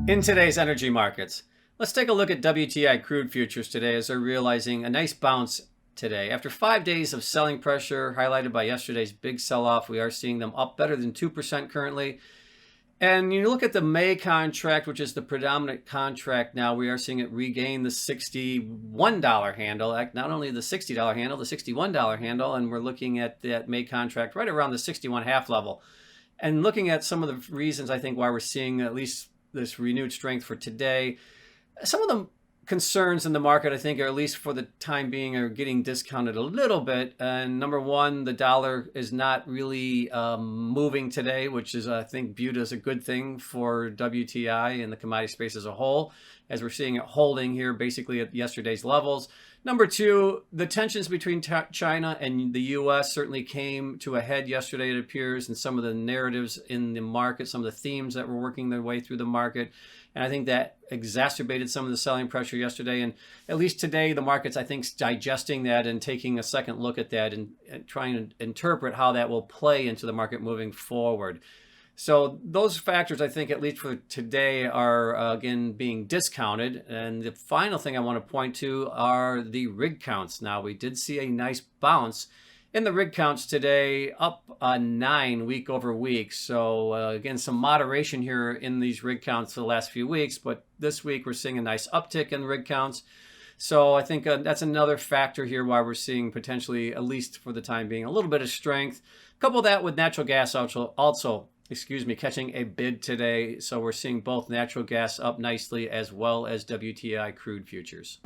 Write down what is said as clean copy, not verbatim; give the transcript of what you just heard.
In today's energy markets, let's take a look at WTI crude futures today as they're realizing a nice bounce today. After 5 days of selling pressure highlighted by yesterday's big sell-off, we are seeing them up better than 2% currently. And you look at the May contract, which is the predominant contract now, we are seeing it regain the $61 handle, not only the $60 handle, the $61 handle, and we're looking at that May contract right around the 61.5 level. And looking at some of the reasons I think why we're seeing at least this renewed strength for today, some of the concerns in the market, I think, are at least for the time being, are getting discounted a little bit. And number one, the dollar is not really moving today, which is, I think, viewed as a good thing for WTI and the commodity space as a whole, as we're seeing it holding here basically at yesterday's levels. Number two, the tensions between China and the U.S. certainly came to a head yesterday, it appears, and some of the narratives in the market, some of the themes that were working their way through the market. And I think that exacerbated some of the selling pressure yesterday. And at least today, the market's, I think, digesting that and taking a second look at that and trying to interpret how that will play into the market moving forward. So those factors, I think, at least for today, are, again, being discounted. And the final thing I want to point to are the rig counts. Now, we did see a nice bounce in the rig counts today, up 9 week over week. So again, some moderation here in these rig counts for the last few weeks, but this week we're seeing a nice uptick in rig counts. So I think that's another factor here why we're seeing potentially, at least for the time being, a little bit of strength. Couple that with natural gas also catching a bid today. So we're seeing both natural gas up nicely as well as WTI crude futures.